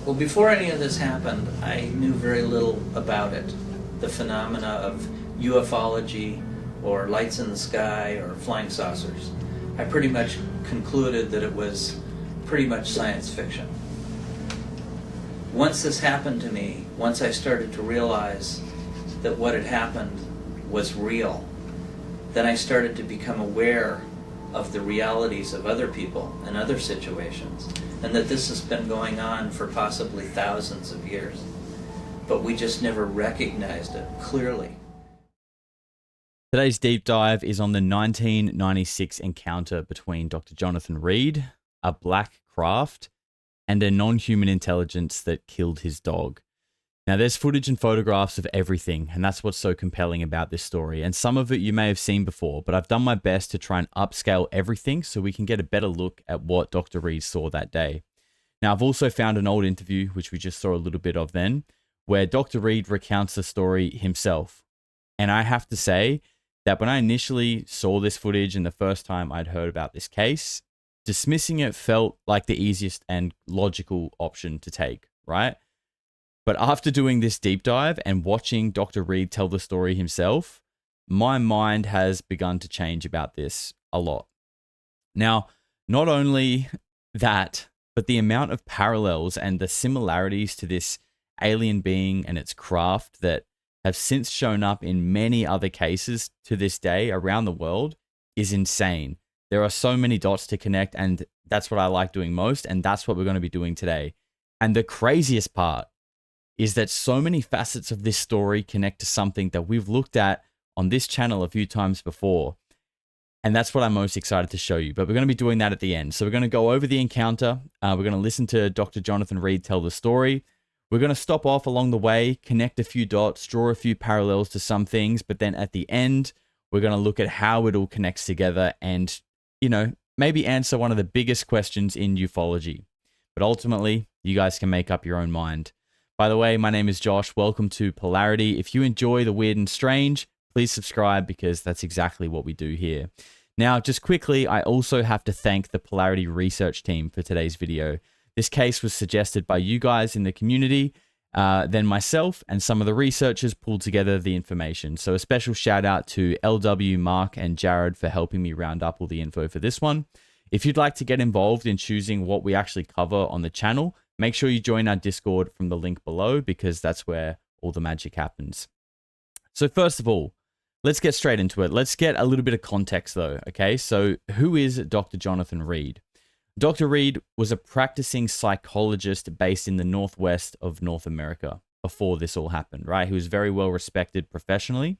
Well, before any of this happened, I knew very little about it. The phenomena of ufology or lights in the sky or flying saucers. I pretty much concluded that it was pretty much science fiction. Once this happened to me, once I started to realize that what had happened was real, then I started to become aware of the realities of other people and other situations, and that this has been going on for possibly thousands of years. But we just never recognized it clearly. Today's deep dive is on the 1996 encounter between Dr. Jonathan Reed, a black craft, and a non-human intelligence that killed his dog. Now, there's footage and photographs of everything, and that's what's so compelling about this story. And some of it you may have seen before, but I've done my best to try and upscale everything so we can get a better look at what Dr. Reed saw that day. Now, I've also found an old interview, which we just saw a little bit of then, where Dr. Reed recounts the story himself. And I have to say that when I initially saw this footage and the first time I'd heard about this case, dismissing it felt like the easiest and logical option to take, right? But after doing this deep dive and watching Dr. Reed tell the story himself, my mind has begun to change about this a lot. Now, not only that, but the amount of parallels and the similarities to this alien being and its craft that have since shown up in many other cases to this day around the world is insane. There are so many dots to connect, and that's what I like doing most, and that's what we're going to be doing today. And the craziest part is that so many facets of this story connect to something that we've looked at on this channel a few times before. And that's what I'm most excited to show you. But we're going to be doing that at the end. So we're going to go over the encounter. We're going to listen to Dr. Jonathan Reed tell the story. We're going to stop off along the way, connect a few dots, draw a few parallels to some things. But then at the end, we're going to look at how it all connects together and, you know, maybe answer one of the biggest questions in ufology. But ultimately, you guys can make up your own mind. By the way, my name is Josh. Welcome to Polarity. If you enjoy the weird and strange, please subscribe because that's exactly what we do here. Now, just quickly, I also have to thank the Polarity research team for today's video. This case was suggested by you guys in the community, then myself and some of the researchers pulled together the information. So a special shout out to LW, Mark, and Jared for helping me round up all the info for this one. If you'd like to get involved in choosing what we actually cover on the channel, make sure you join our Discord from the link below because that's where all the magic happens. So first of all, let's get straight into it. Let's get a little bit of context though, okay? So who is Dr. Jonathan Reed? Dr. Reed was a practicing psychologist based in the northwest of North America before this all happened, right? He was very well respected professionally.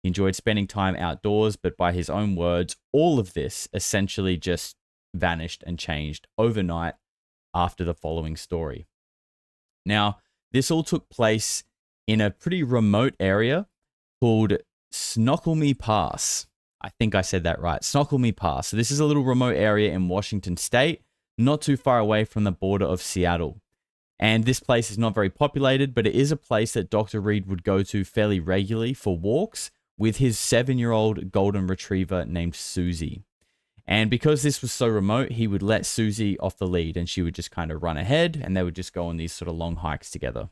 He enjoyed spending time outdoors, but by his own words, all of this essentially just vanished and changed overnight after the following story. Now, this all took place in a pretty remote area called Snoqualmie Pass. I think I said that right. Snoqualmie Pass. So this is a little remote area in Washington State, not too far away from the border of Seattle. And this place is not very populated, but it is a place that Dr. Reed would go to fairly regularly for walks with his 7-year-old golden retriever named Susie. And because this was so remote, he would let Susie off the lead and she would just kind of run ahead and they would just go on these sort of long hikes together.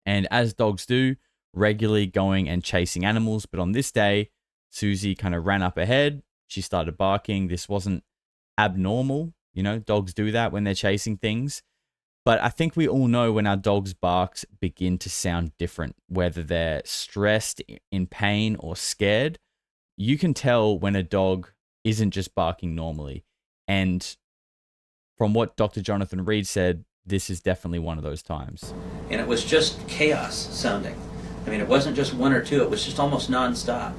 And as dogs do, regularly going and chasing animals. But on this day, Susie kind of ran up ahead. She started barking. This wasn't abnormal. You know, dogs do that when they're chasing things. But I think we all know when our dogs' barks begin to sound different, whether they're stressed, in pain, or scared. You can tell when a dog isn't just barking normally. And from what Dr. Jonathan Reed said, this is definitely one of those times. And it was just chaos sounding. I mean, it wasn't just one or two, it was just almost nonstop.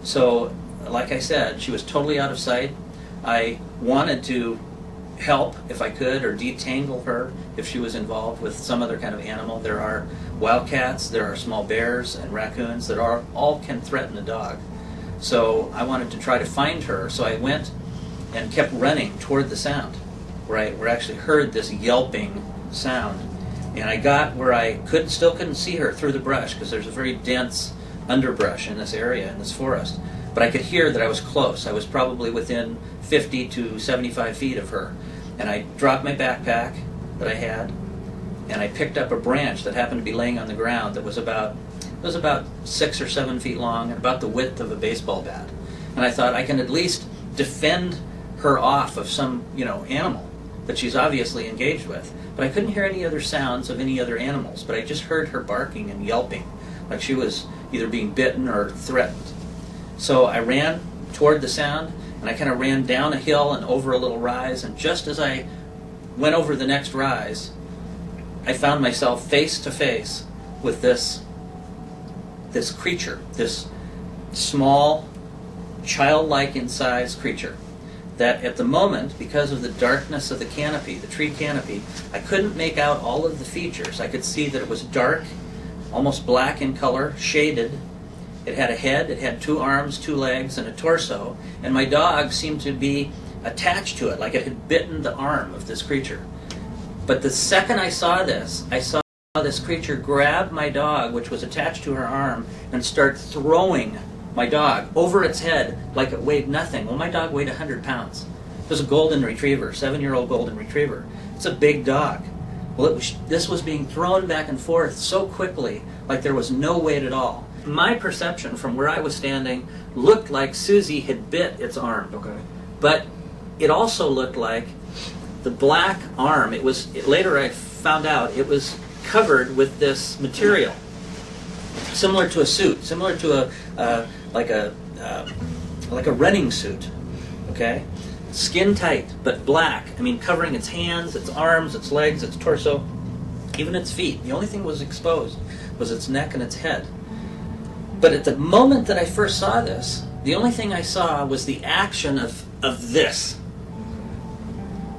So, like I said, she was totally out of sight. I wanted to help if I could, or detangle her if she was involved with some other kind of animal. There are wildcats, there are small bears and raccoons that all can threaten a dog. So I wanted to try to find her, so I went and kept running toward the sound, where I actually heard this yelping sound. And I got where I still couldn't see her through the brush, because there's a very dense underbrush in this area, in this forest. But I could hear that I was close. I was probably within 50 to 75 feet of her. And I dropped my backpack that I had, and I picked up a branch that happened to be laying on the ground that was about 6 or 7 feet long and about the width of a baseball bat. And I thought I can at least defend her off of some, animal that she's obviously engaged with. But I couldn't hear any other sounds of any other animals, but I just heard her barking and yelping, like she was either being bitten or threatened. So I ran toward the sound, and I kind of ran down a hill and over a little rise, and just as I went over the next rise, I found myself face to face with this creature, this small, childlike in size creature, that at the moment, because of the darkness of the canopy, the tree canopy, I couldn't make out all of the features. I could see that it was dark, almost black in color, shaded. It had a head, it had 2 arms, 2 legs, and a torso, and my dog seemed to be attached to it, like it had bitten the arm of this creature. But the second I saw this creature grab my dog, which was attached to her arm, and start throwing my dog over its head like it weighed nothing. Well, my dog weighed 100 pounds. It was a golden retriever, 7-year-old golden retriever. It's a big dog. Well, this was being thrown back and forth so quickly, like there was no weight at all. My perception from where I was standing looked like Susie had bit its arm. Okay. But it also looked like the black arm, later I found out, it was covered with this material, similar to a suit, similar to like a running suit, okay? Skin tight, but black. I mean, covering its hands, its arms, its legs, its torso, even its feet. The only thing that was exposed was its neck and its head. But at the moment that I first saw this, the only thing I saw was the action of this.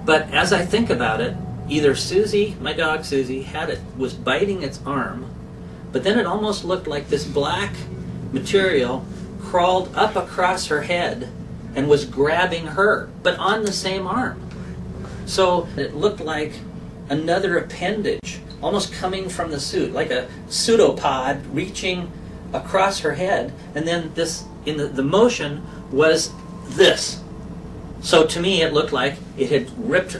But as I think about it, either Susie, my dog Susie, was biting its arm, but then it almost looked like this black material crawled up across her head and was grabbing her, but on the same arm. So it looked like another appendage, almost coming from the suit, like a pseudopod reaching across her head, and then this, in the motion, was this. So to me, it looked like it had ripped.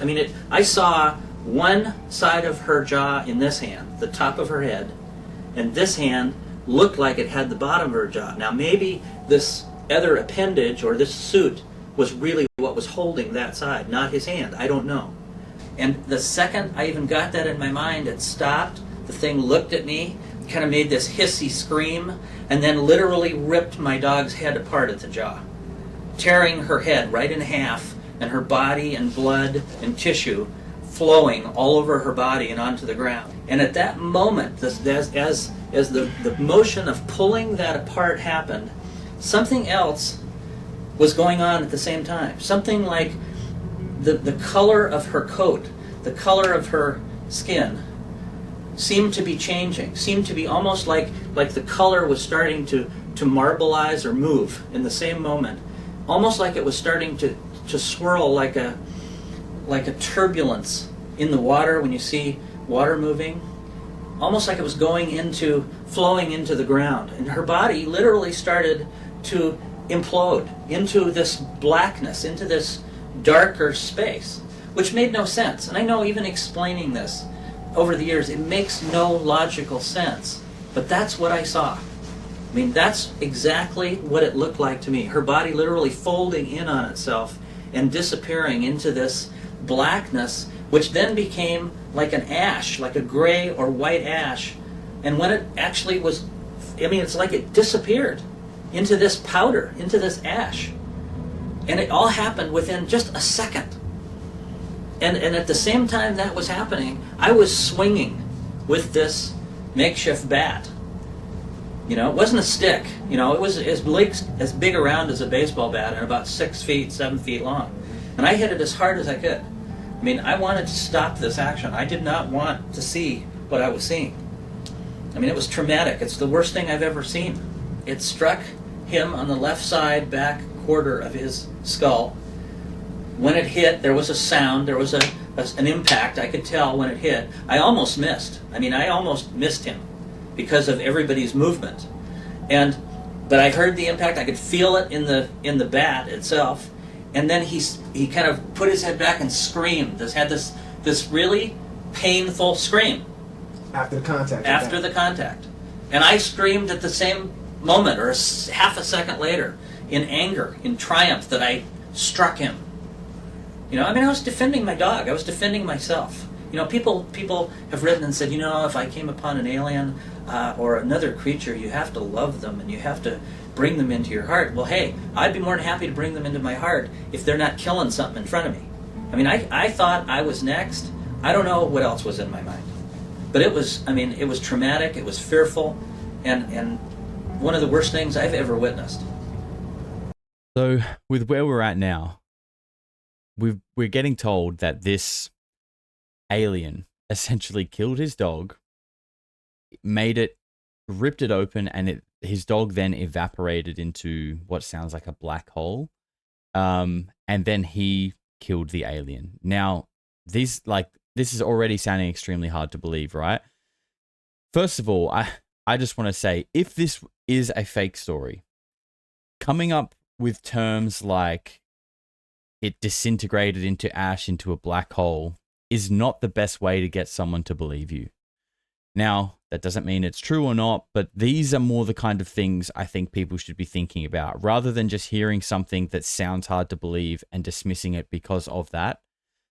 I saw one side of her jaw in this hand, the top of her head, and this hand looked like it had the bottom of her jaw. Now maybe this other appendage or this suit was really what was holding that side, not his hand. I don't know. And the second I even got that in my mind, it stopped. The thing looked at me, kind of made this hissy scream, and then literally ripped my dog's head apart at the jaw, tearing her head right in half, and her body and blood and tissue flowing all over her body and onto the ground. And at that moment, as the motion of pulling that apart happened, something else was going on at the same time. Something like the color of her coat, the color of her skin, seemed to be changing, seemed to be almost like the color was starting to marbleize or move in the same moment, almost like it was starting to swirl like a turbulence in the water when you see water moving, almost like it was flowing into the ground. And her body literally started to implode into this blackness, into this darker space, which made no sense. And I know even explaining this over the years, it makes no logical sense. But that's what I saw. I mean, that's exactly what it looked like to me. Her body literally folding in on itself and disappearing into this blackness, which then became like an ash, like a gray or white ash. And when it actually was, it's like it disappeared into this powder, into this ash. And it all happened within just a second. And at the same time that was happening, I was swinging with this makeshift bat. It wasn't a stick. It was as big around as a baseball bat and about 6 feet, 7 feet long. And I hit it as hard as I could. I wanted to stop this action. I did not want to see what I was seeing. It was traumatic. It's the worst thing I've ever seen. It struck him on the left side back quarter of his skull. When it hit, there was a sound, there was an impact. I could tell when it hit. I almost missed. I almost missed him because of everybody's movement. But I heard the impact. I could feel it in the bat itself. And then he kind of put his head back and screamed. Had this really painful scream. After the contact. After the contact. And I screamed at the same moment, or half a second later, in anger, in triumph, that I struck him. You know, I mean, I was defending my dog. I was defending myself. You know, people have written and said, you know, if I came upon an alien or another creature, you have to love them and you have to bring them into your heart. Well, hey, I'd be more than happy to bring them into my heart if they're not killing something in front of me. I mean, I thought I was next. I don't know what else was in my mind. But it was, I mean, it was traumatic, it was fearful, and one of the worst things I've ever witnessed. So, with where we're at now, we're getting told that this alien essentially killed his dog, ripped it open, and his dog then evaporated into what sounds like a black hole, and then he killed the alien. Now, this is already sounding extremely hard to believe, right? First of all, I just want to say, if this is a fake story, coming up with terms like it disintegrated into ash into a black hole is not the best way to get someone to believe you. Now, that doesn't mean it's true or not, but these are more the kind of things I think people should be thinking about, rather than just hearing something that sounds hard to believe and dismissing it because of that.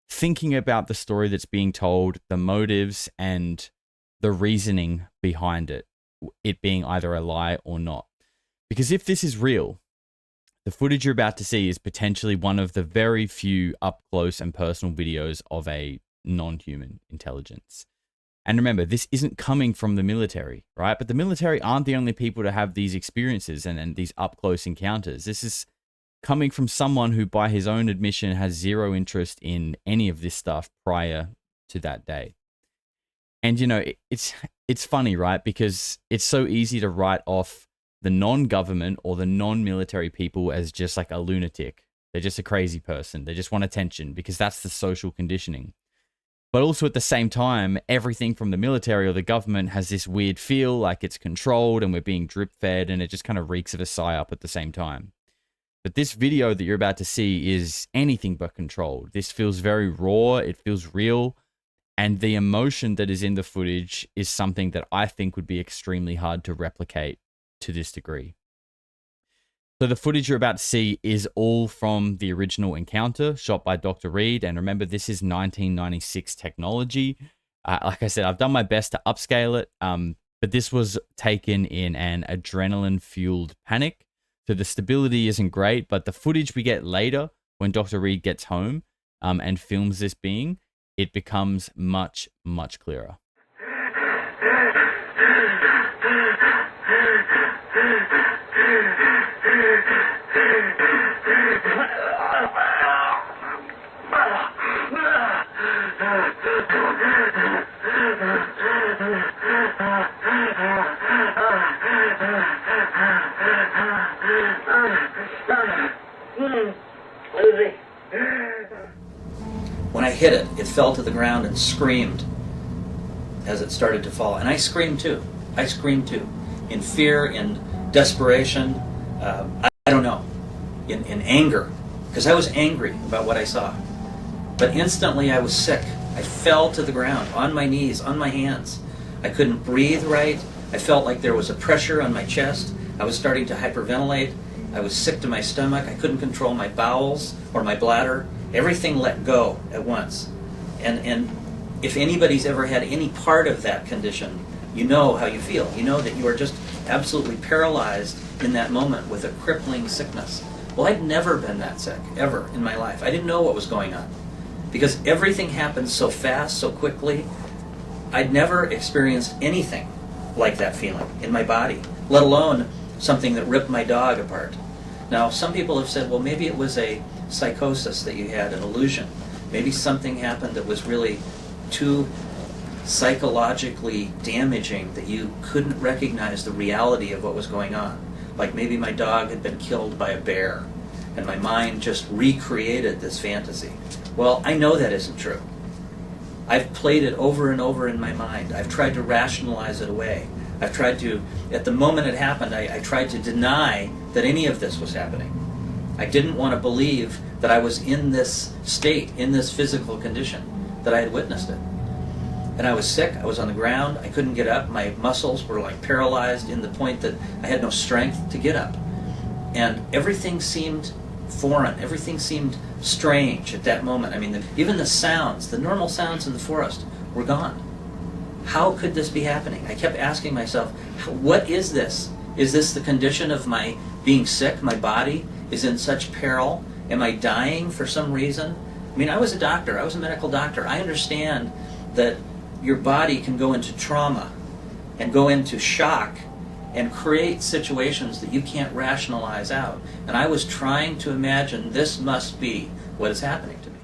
Thinking about the story that's being told, the motives and the reasoning behind it being either a lie or not. Because if this is real, the footage you're about to see is potentially one of the very few up close and personal videos of a non-human intelligence. And remember, this isn't coming from the military, right? But the military aren't the only people to have these experiences and these up close encounters. This is coming from someone who, by his own admission, has zero interest in any of this stuff prior to that day. And, you know, it's funny, right? Because it's so easy to write off the non-government or the non-military people as just like a lunatic. They're just a crazy person. They just want attention because that's the social conditioning. But also at the same time, everything from the military or the government has this weird feel like it's controlled and we're being drip fed, and it just kind of reeks of a psyop at the same time. But this video that you're about to see is anything but controlled. This feels very raw. It feels real. And the emotion that is in the footage is something that I think would be extremely hard to replicate to this degree. So the footage you're about to see is all from the original encounter shot by Dr. Reed. And remember, this is 1996 technology. Like I said, I've done my best to upscale it, but this was taken in an adrenaline-fueled panic. So the stability isn't great, but the footage we get later when Dr. Reed gets home and films this being, it becomes much, much clearer. When I hit it, it fell to the ground and screamed as it started to fall. And I screamed too. I screamed too. In fear, in desperation, I don't know, in anger. Because I was angry about what I saw. But instantly I was sick. I fell to the ground, on my knees, on my hands. I couldn't breathe right. I felt like there was a pressure on my chest. I was starting to hyperventilate. I was sick to my stomach. I couldn't control my bowels or my bladder. Everything let go at once. And if anybody's ever had any part of that condition, you know how you feel. You know that you are just absolutely paralyzed in that moment with a crippling sickness. Well, I'd never been that sick, ever, in my life. I didn't know what was going on. Because everything happened so fast, so quickly, I'd never experienced anything like that feeling in my body, let alone something that ripped my dog apart. Now, some people have said, well, maybe it was a psychosis that you had, an illusion. Maybe something happened that was really too psychologically damaging that you couldn't recognize the reality of what was going on. Like maybe my dog had been killed by a bear, and my mind just recreated this fantasy. Well, I know that isn't true. I've played it over and over in my mind. I've tried to rationalize it away. I've tried to, at the moment it happened, I tried to deny that any of this was happening. I didn't want to believe that I was in this state, in this physical condition, that I had witnessed it. And I was sick. I was on the ground. I couldn't get up. My muscles were like paralyzed in the point that I had no strength to get up. And everything seemed foreign. Everything seemed strange at that moment. I mean, even the sounds, the normal sounds in the forest, were gone. How could this be happening? I kept asking myself, what is this? Is this the condition of my being sick? My body is in such peril? Am I dying for some reason? I mean, I was a doctor. I was a medical doctor. I understand that your body can go into trauma and go into shock and create situations that you can't rationalize out. And I was trying to imagine this must be what is happening to me.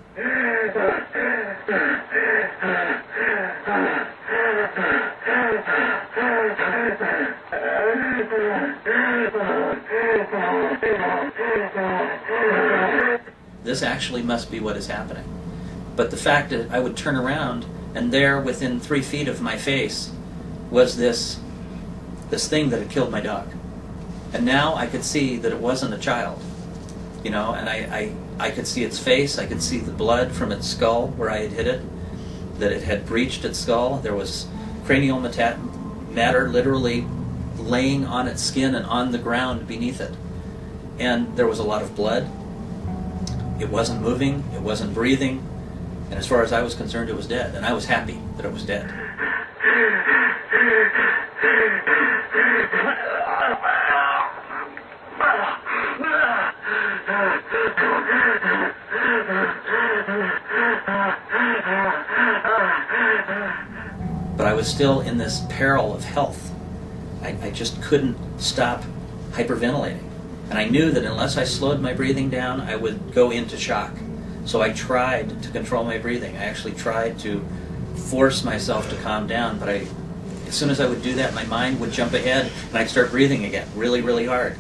This actually must be what is happening. But the fact that I would turn around and there within 3 feet of my face was this thing that had killed my dog. And now I could see that it wasn't a child, you know, and I could see its face, I could see the blood from its skull where I had hit it, that it had breached its skull. There was cranial matter literally laying on its skin and on the ground beneath it. And there was a lot of blood. It wasn't moving, it wasn't breathing, and as far as I was concerned, it was dead, and I was happy that it was dead. But I was still in this peril of health. I just couldn't stop hyperventilating. And I knew that unless I slowed my breathing down, I would go into shock. So I tried to control my breathing. I actually tried to force myself to calm down, but as soon as I would do that, my mind would jump ahead and I'd start breathing again, really, really hard,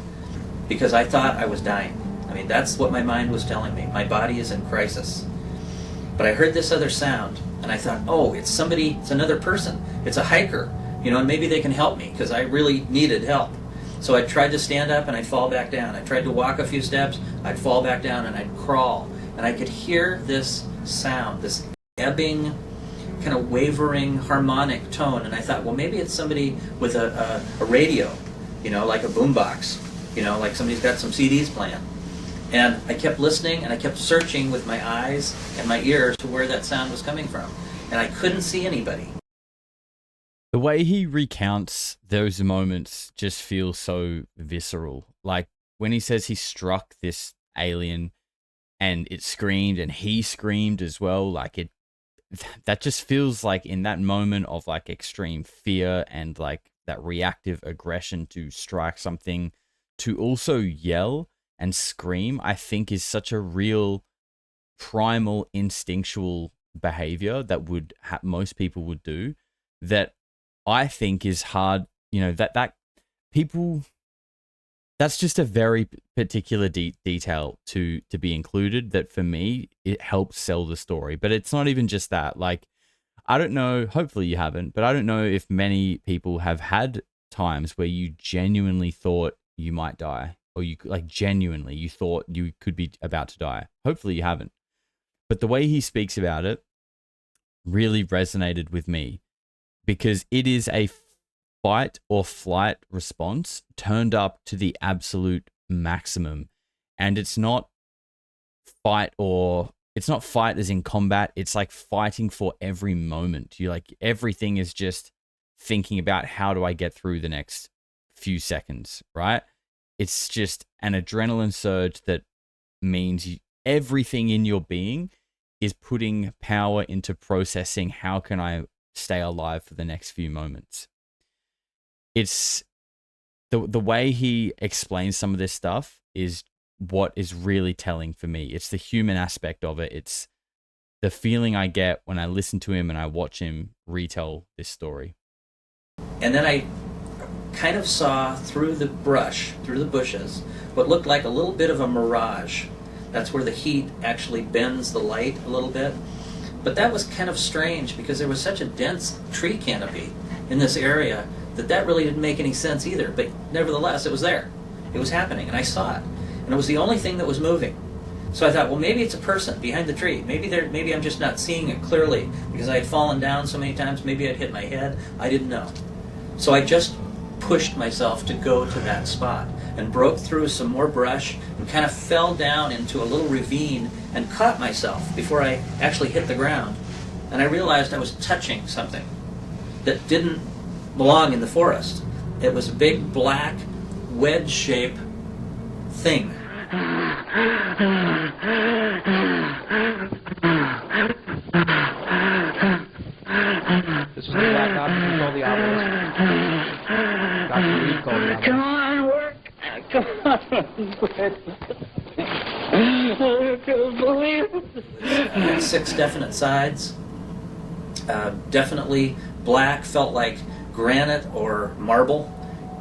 because I thought I was dying. I mean, that's what my mind was telling me. My body is in crisis. But I heard this other sound, and I thought, oh, it's somebody, it's another person. It's a hiker, you know, and maybe they can help me, because I really needed help. So I tried to stand up, and I'd fall back down. I tried to walk a few steps, I'd fall back down, and I'd crawl. And I could hear this sound, this ebbing, kind of wavering harmonic tone, and I thought, well, maybe it's somebody with a radio, you know, like a boombox, you know, like somebody's got some CDs playing. And I kept listening, and I kept searching with my eyes and my ears to where that sound was coming from, and I couldn't see anybody. The way he recounts those moments just feels so visceral. Like when he says he struck this alien and it screamed and he screamed as well, like that just feels like in that moment of like extreme fear and like that reactive aggression to strike something, to also yell and scream, I think is such a real primal instinctual behavior that would most people would do, that I think is hard, you know, that people, that's just a very particular detail to be included that for me, it helps sell the story. But it's not even just that. Like, I don't know, hopefully you haven't, but I don't know if many people have had times where you genuinely thought you might die, or you like genuinely you thought you could be about to die. Hopefully you haven't. But the way he speaks about it really resonated with me, because it is a fight or flight response turned up to the absolute maximum. And it's not fight as in combat. It's like fighting for every moment. You like everything is just thinking about how do I get through the next few seconds, right? It's just an adrenaline surge that means everything in your being is putting power into processing how can I stay alive for the next few moments. It's the way he explains some of this stuff is what is really telling for me. It's the human aspect of it. It's the feeling I get when I listen to him and I watch him retell this story. And then I kind of saw through the brush, through the bushes, what looked like a little bit of a mirage. That's where the heat actually bends the light a little bit. But that was kind of strange because there was such a dense tree canopy in this area that really didn't make any sense either. But nevertheless, it was there. It was happening, and I saw it. And it was the only thing that was moving. So I thought, well, maybe it's a person behind the tree. Maybe I'm just not seeing it clearly because I had fallen down so many times. Maybe I'd hit my head. I didn't know. So I just pushed myself to go to that spot and broke through some more brush and kind of fell down into a little ravine and caught myself before I actually hit the ground. And I realized I was touching something that didn't belong in the forest. It was a big black wedge-shaped thing. This is the black object we call the obelisk. Dr. Reed called the obelisk. Come on, work. Come on. I can't believe it. Had 6 definite sides. Definitely black, felt like granite or marble,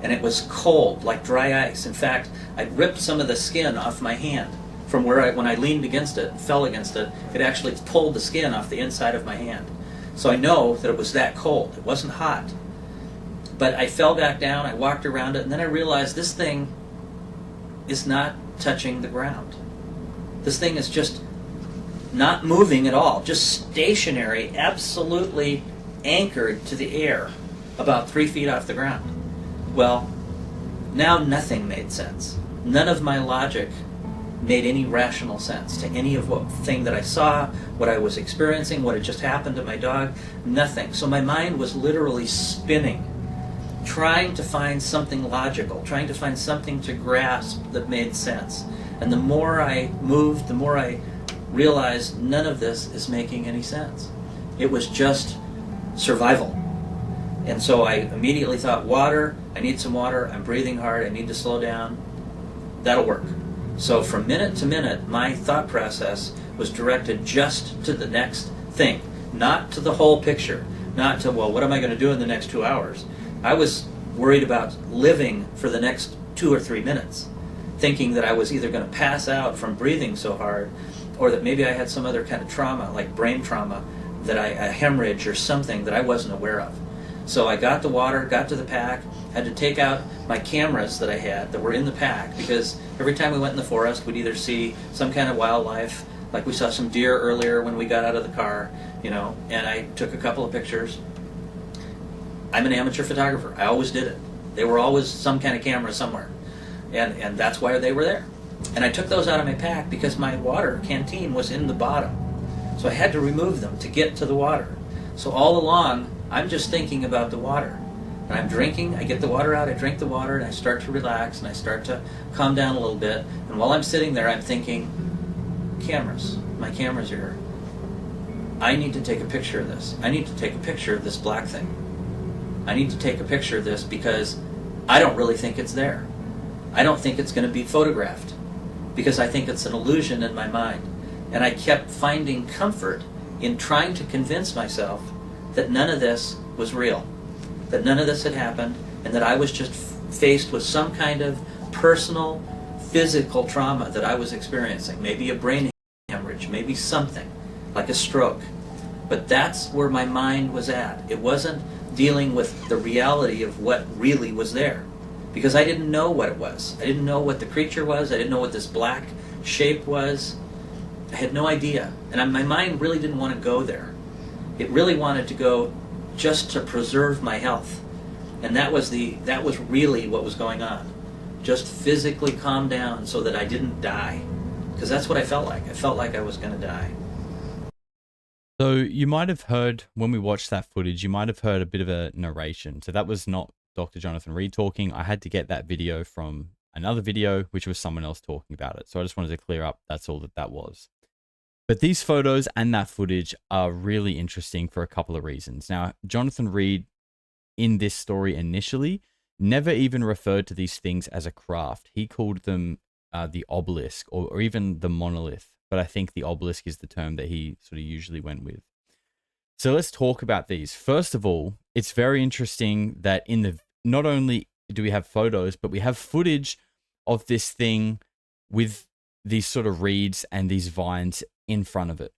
and it was cold, like dry ice. In fact, I ripped some of the skin off my hand from where when I leaned against it, fell against it, it actually pulled the skin off the inside of my hand. So I know that it was that cold. It wasn't hot. But I fell back down, I walked around it, and then I realized this thing is not touching the ground. This thing is just not moving at all, just stationary, absolutely anchored to the air, about 3 feet off the ground. Well, now nothing made sense. None of my logic made any rational sense to any of what thing that I saw, what I was experiencing, what had just happened to my dog, nothing. So my mind was literally spinning, trying to find something logical, trying to find something to grasp that made sense. And the more I moved, the more I realized none of this is making any sense. It was just survival. And so I immediately thought, water, I need some water, I'm breathing hard, I need to slow down. That'll work. So from minute to minute, my thought process was directed just to the next thing, not to the whole picture, not to, well, what am I going to do in the next 2 hours? I was worried about living for the next 2 or 3 minutes, thinking that I was either going to pass out from breathing so hard, or that maybe I had some other kind of trauma, like brain trauma, a hemorrhage or something that I wasn't aware of. So I got the water, got to the pack, had to take out my cameras that I had that were in the pack, because every time we went in the forest, we'd either see some kind of wildlife, like we saw some deer earlier when we got out of the car, and I took a couple of pictures. I'm an amateur photographer. I always did it. They were always some kind of camera somewhere, and that's why they were there. And I took those out of my pack because my water canteen was in the bottom. So I had to remove them to get to the water. So all along, I'm just thinking about the water. And I'm drinking, I get the water out, I drink the water, and I start to relax, and I start to calm down a little bit. And while I'm sitting there, I'm thinking, cameras. My cameras are here. I need to take a picture of this. I need to take a picture of this black thing. I need to take a picture of this because I don't really think it's there. I don't think it's going to be photographed because I think it's an illusion in my mind. And I kept finding comfort in trying to convince myself that none of this was real, that none of this had happened, and that I was just faced with some kind of personal, physical trauma that I was experiencing, maybe a brain hemorrhage, maybe something, like a stroke. But that's where my mind was at. It wasn't dealing with the reality of what really was there, because I didn't know what it was. I didn't know what the creature was. I didn't know what this black shape was. I had no idea. And my mind really didn't want to go there. It really wanted to go just to preserve my health. And that was really what was going on. Just physically calm down so that I didn't die. Because that's what I felt like. I felt like I was going to die. So you might have heard, when we watched that footage, you might have heard a bit of a narration. So that was not Dr. Jonathan Reed talking. I had to get that video from another video, which was someone else talking about it. So I just wanted to clear up that's all that was. But these photos and that footage are really interesting for a couple of reasons. Now, Jonathan Reed, in this story initially, never even referred to these things as a craft. He called them the obelisk or even the monolith. But I think the obelisk is the term that he sort of usually went with. So let's talk about these. First of all, it's very interesting that not only do we have photos, but we have footage of this thing with these sort of reeds and these vines in front of it.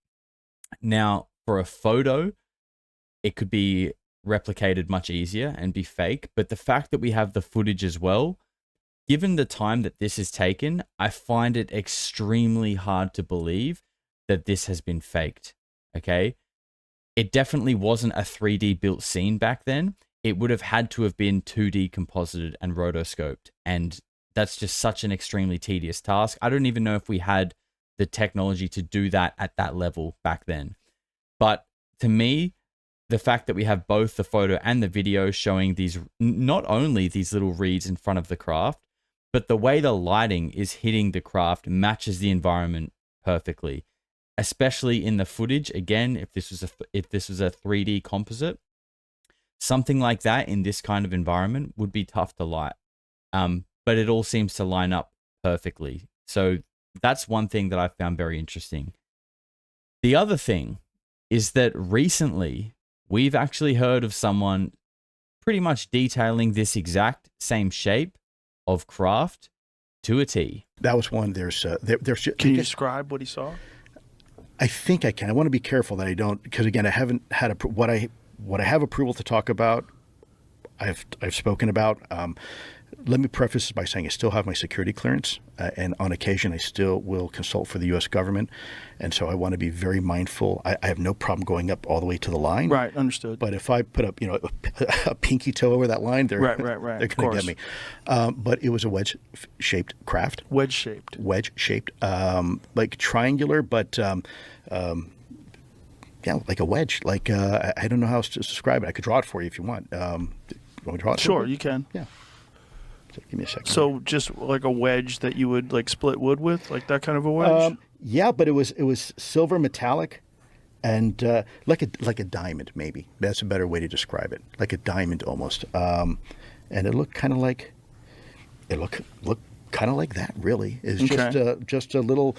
Now, for a photo, it could be replicated much easier and be fake, but the fact that we have the footage as well given the time that this has taken, I find it extremely hard to believe that this has been faked. Okay. It definitely wasn't a 3D built scene back then. It would have had to have been 2D composited and rotoscoped. And that's just such an extremely tedious task. I don't even know if we had the technology to do that at that level back then. But to me, the fact that we have both the photo and the video showing these, not only these little reeds in front of the craft, but the way the lighting is hitting the craft matches the environment perfectly. Especially in the footage, again, if this was a 3D composite, something like that in this kind of environment would be tough to light. But it all seems to line up perfectly. So that's one thing that I found very interesting. The other thing is that recently we've actually heard of someone pretty much detailing this exact same shape of craft to a T. That was one. There's Can you describe what he saw? I think I can. I want to be careful that I don't, because again, I haven't had what I have approval to talk about. I've spoken about. Let me preface this by saying I still have my security clearance, and on occasion I still will consult for the U.S. government, and so I want to be very mindful. I have no problem going up all the way to the line. Right, understood. But if I put up, a pinky toe over that line, they're Right. they're going to get me. But it was a wedge-shaped craft. Wedge-shaped. Wedge-shaped, like triangular, but yeah, like a wedge. Like I don't know how else to describe it. I could draw it for you if you want. You want me to draw it? Sure, you can. Yeah. So give me a second. So just like a wedge that you would like split wood with, like that kind of a wedge? Yeah, but it was silver metallic, and like a diamond maybe. That's a better way to describe it. Like a diamond almost. And it looked kind of like that. Really, it's Okay. just a little.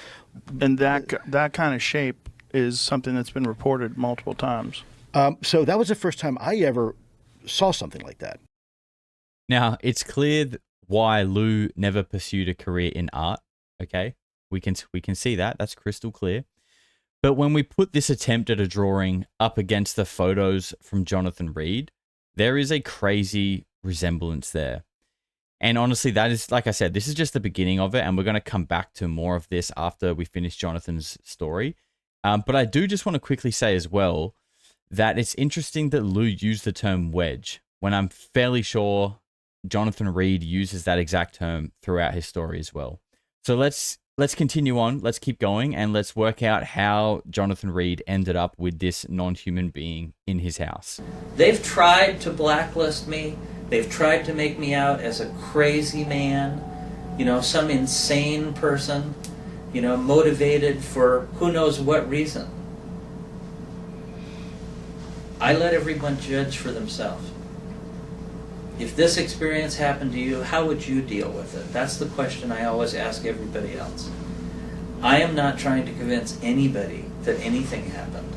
And that kind of shape is something that's been reported multiple times. So that was the first time I ever saw something like that. Now, it's clear why Lou never pursued a career in art, okay? We can see that. That's crystal clear. But when we put this attempt at a drawing up against the photos from Jonathan Reed, there is a crazy resemblance there. And honestly, that is, like I said, this is just the beginning of it, and we're going to come back to more of this after we finish Jonathan's story. But I do just want to quickly say as well that it's interesting that Lou used the term wedge when I'm fairly sure Jonathan Reed uses that exact term throughout his story as well. So let's continue on. Let's keep going, and let's work out how Jonathan Reed ended up with this non-human being in his house. They've tried to blacklist me. They've tried to make me out as a crazy man, some insane person, motivated for who knows what reason. I let everyone judge for themselves. If this experience happened to you, how would you deal with it? That's the question I always ask everybody else. I am not trying to convince anybody that anything happened.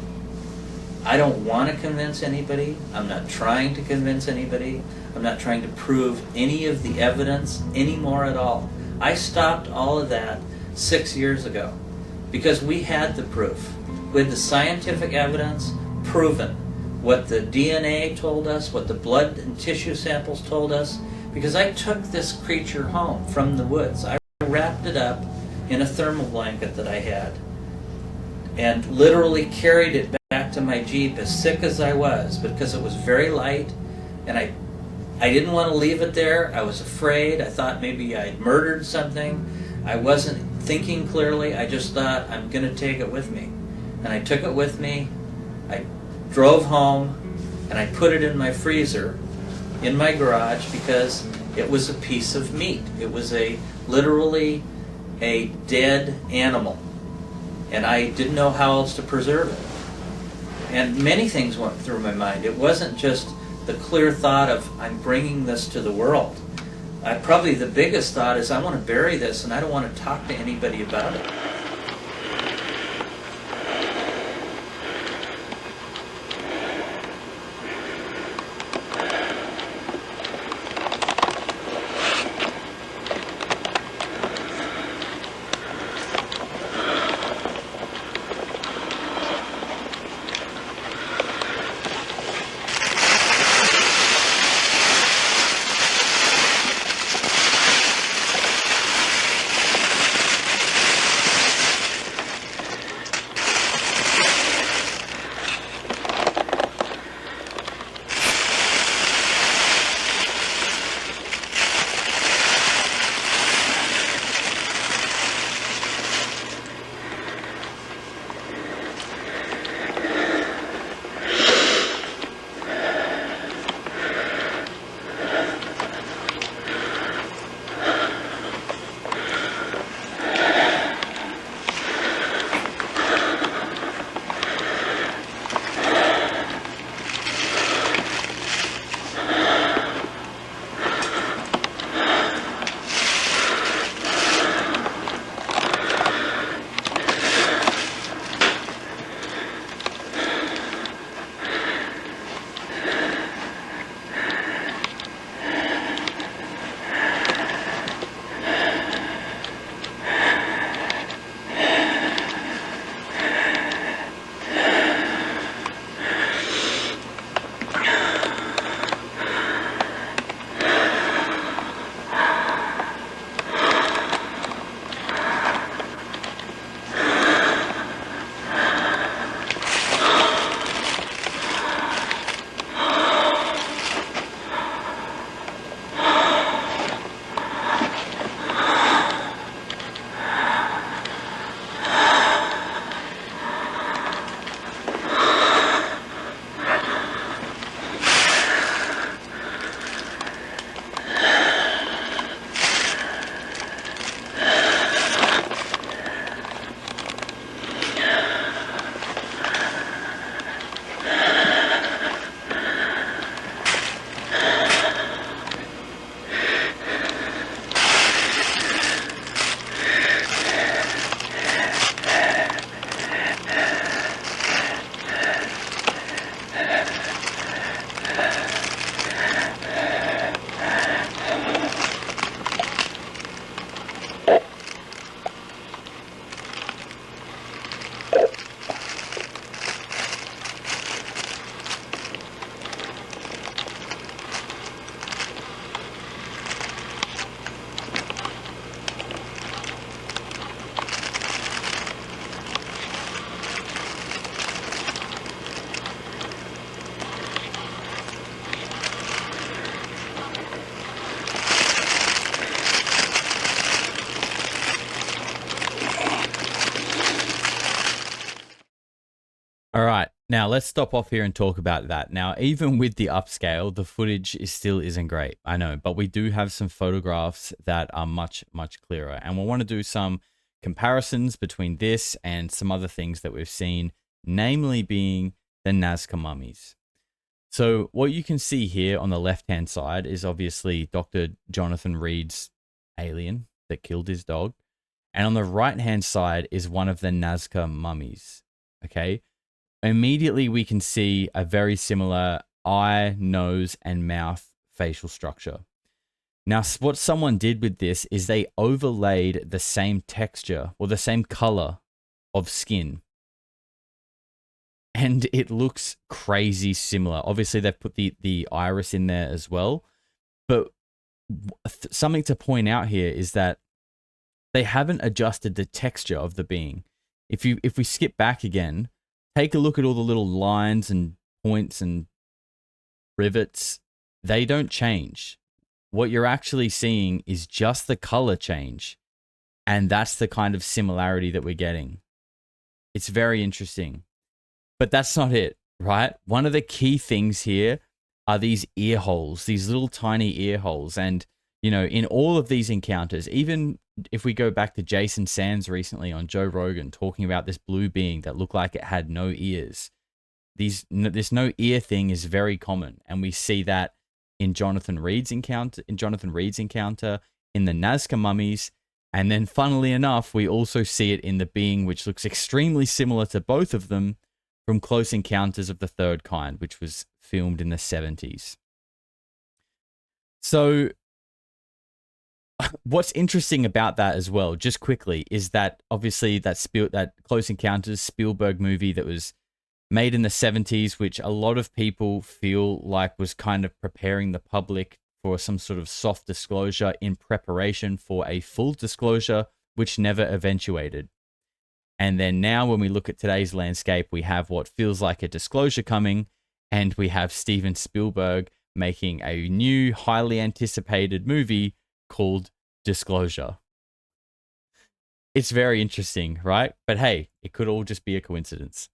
I don't want to convince anybody. I'm not trying to convince anybody. I'm not trying to prove any of the evidence anymore at all. I stopped all of that 6 years ago because we had the proof. We had the scientific evidence proven. What the DNA told us, what the blood and tissue samples told us, because I took this creature home from the woods. I wrapped it up in a thermal blanket that I had and literally carried it back to my Jeep as sick as I was because it was very light, and I didn't want to leave it there. I was afraid. I thought maybe I'd murdered something. I wasn't thinking clearly. I just thought, I'm going to take it with me. And I took it with me. I drove home, and I put it in my freezer in my garage because it was a piece of meat. It was literally a dead animal, and I didn't know how else to preserve it. And many things went through my mind. It wasn't just the clear thought of, I'm bringing this to the world. Probably the biggest thought is, I want to bury this, and I don't want to talk to anybody about it. Now, let's stop off here and talk about that. Now, even with the upscale, the footage still isn't great. I know, but we do have some photographs that are much, much clearer. And we'll want to do some comparisons between this and some other things that we've seen, namely being the Nazca mummies. So what you can see here on the left-hand side is obviously Dr. Jonathan Reed's alien that killed his dog. And on the right-hand side is one of the Nazca mummies, okay? Immediately we can see a very similar eye, nose, and mouth facial structure. Now, what someone did with this is they overlaid the same texture or the same color of skin. And it looks crazy similar. Obviously, they've put the iris in there as well. But something to point out here is that they haven't adjusted the texture of the being. If we skip back again, take a look at all the little lines and points and rivets. They don't change. What you're actually seeing is just the color change. And that's the kind of similarity that we're getting. It's very interesting. But that's not it, right? One of the key things here are these ear holes, these little tiny ear holes. And, you know, in all of these encounters, even if we go back to Jason Sands recently on Joe Rogan talking about this blue being that looked like it had no ears, this no ear thing is very common. And we see that in Jonathan Reed's encounter, in the Nazca mummies. And then funnily enough, we also see it in the being which looks extremely similar to both of them from Close Encounters of the Third Kind, which was filmed in the 70s. So what's interesting about that as well, just quickly, is that obviously that Close Encounters Spielberg movie that was made in the 70s, which a lot of people feel like was kind of preparing the public for some sort of soft disclosure in preparation for a full disclosure, which never eventuated. And then now when we look at today's landscape, we have what feels like a disclosure coming, and we have Steven Spielberg making a new, highly anticipated movie called Disclosure. It's very interesting, right? But hey, it could all just be a coincidence.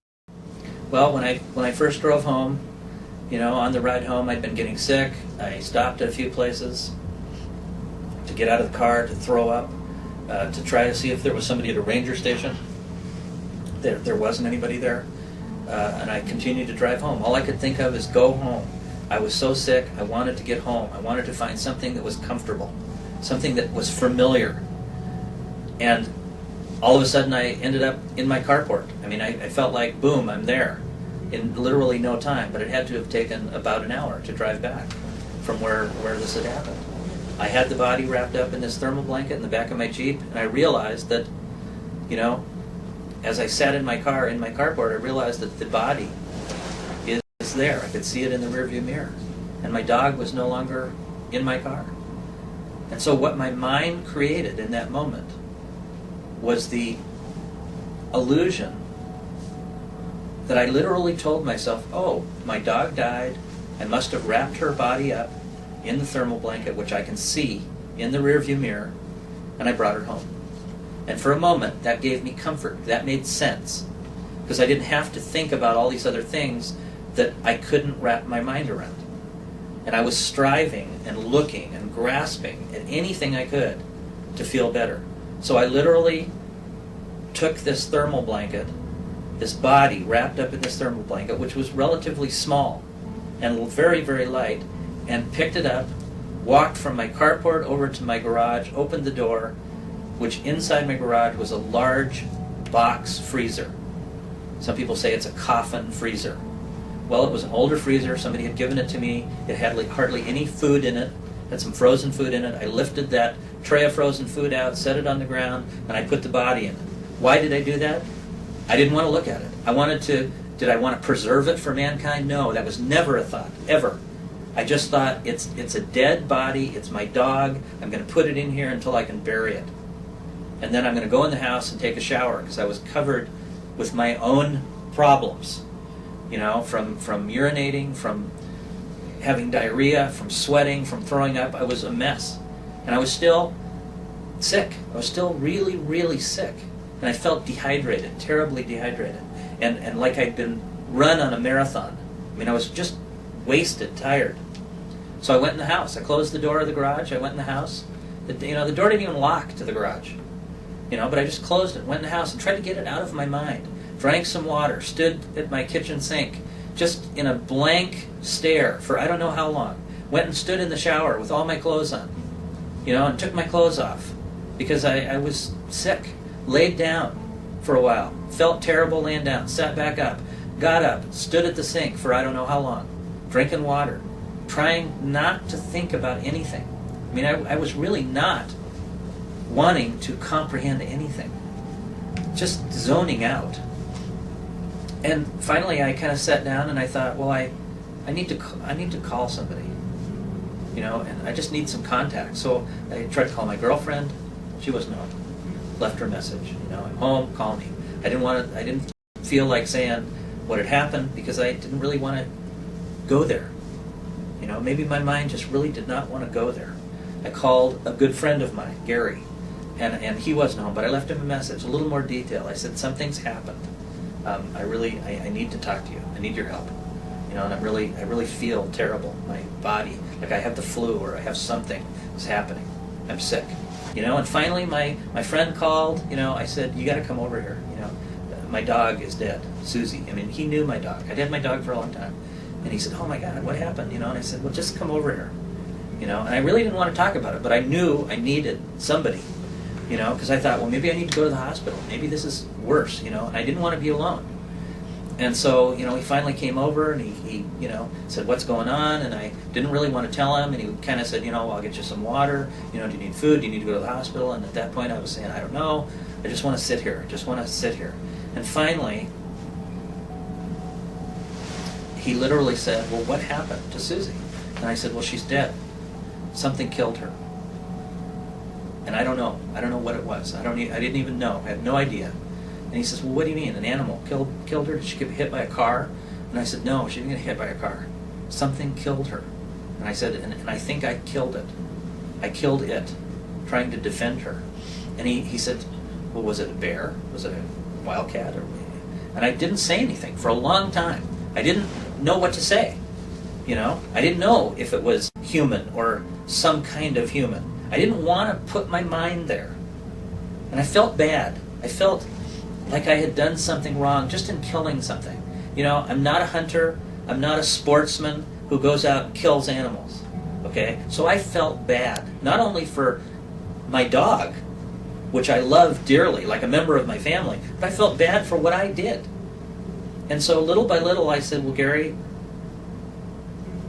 Well, when I first drove home, you know, on the ride home, I'd been getting sick. I stopped at a few places to get out of the car, to throw up, to try to see if there was somebody at a ranger station. There wasn't anybody there, and I continued to drive home. All I could think of is go home. I was so sick, I wanted to get home. I wanted to find something that was comfortable, something that was familiar. And all of a sudden I ended up in my carport. I mean, I felt like, boom, I'm there in literally no time, but it had to have taken about an hour to drive back from where this had happened. I had the body wrapped up in this thermal blanket in the back of my Jeep, and I realized that, you know, as I sat in my car, in my carport, I realized that the body is there. I could see it in the rearview mirror. And my dog was no longer in my car. And so what my mind created in that moment was the illusion that I literally told myself, oh, my dog died. I must have wrapped her body up in the thermal blanket, which I can see in the rearview mirror, and I brought her home. And for a moment, that gave me comfort. That made sense. Because I didn't have to think about all these other things that I couldn't wrap my mind around. And I was striving and looking and grasping at anything I could to feel better. So I literally took this thermal blanket, this body wrapped up in this thermal blanket, which was relatively small and very, very light, and picked it up, walked from my carport over to my garage, opened the door, which inside my garage was a large box freezer. Some people say it's a coffin freezer. Well, it was an older freezer. Somebody had given it to me. It had hardly any food in it. It had some frozen food in it. I lifted that tray of frozen food out, set it on the ground, and I put the body in it. Why did I do that? I didn't want to look at it. Did I want to preserve it for mankind? No, that was never a thought, ever. I just thought, it's a dead body, it's my dog, I'm going to put it in here until I can bury it. And then I'm going to go in the house and take a shower, because I was covered with my own problems, you know, from urinating, from having diarrhea, from sweating, from throwing up. I was a mess. And I was still sick. I was still really, really sick. And I felt dehydrated, terribly dehydrated. And like I'd been run on a marathon. I mean, I was just wasted, tired. So I went in the house. I closed the door of the garage. I went in the house. The door didn't even lock to the garage. But I just closed it, went in the house, and tried to get it out of my mind. Drank some water, stood at my kitchen sink, just in a blank stare for I don't know how long. Went and stood in the shower with all my clothes on, and took my clothes off because I was sick. Laid down for a while. Felt terrible laying down. Sat back up. Got up. Stood at the sink for I don't know how long. Drinking water. Trying not to think about anything. I mean, I was really not wanting to comprehend anything. Just zoning out. And finally I kind of sat down and I thought, well, I need to call somebody. And I just need some contact. So I tried to call my girlfriend. She wasn't home. Left her a message. I'm home, call me. I didn't feel like saying what had happened because I didn't really want to go there. Maybe my mind just really did not want to go there. I called a good friend of mine, Gary, and he wasn't home, but I left him a message, a little more detail. I said, something's happened. I need to talk to you. I need your help. And I really feel terrible. My body, like I have the flu or I have something is happening. I'm sick. And finally my friend called. I said, you got to come over here. My dog is dead, Susie. I mean, he knew my dog. I'd had my dog for a long time. And he said, oh my God, what happened? And I said, well, just come over here. And I really didn't want to talk about it, but I knew I needed somebody, because I thought, well, maybe I need to go to the hospital. Maybe this is worse, and I didn't want to be alone. And so, he finally came over and he said, what's going on? And I didn't really want to tell him, and he kind of said, well, I'll get you some water. Do you need food? Do you need to go to the hospital? And at that point I was saying, I don't know. I just want to sit here. And finally, he literally said, well, what happened to Susie? And I said, well, she's dead. Something killed her. And I don't know. I don't know what it was. I didn't even know. I had no idea. And he says, well, what do you mean? An animal killed her? Did she get hit by a car? And I said, no, she didn't get hit by a car. Something killed her. And I said, and I think I killed it. I killed it, trying to defend her. And he said, well, was it a bear? Was it a wildcat? And I didn't say anything for a long time. I didn't know what to say. I didn't know if it was human or some kind of human. I didn't want to put my mind there. And I felt bad. I felt like I had done something wrong just in killing something. I'm not a hunter. I'm not a sportsman who goes out and kills animals. Okay? So I felt bad, not only for my dog, which I love dearly, like a member of my family, but I felt bad for what I did. And so little by little I said, well, Gary,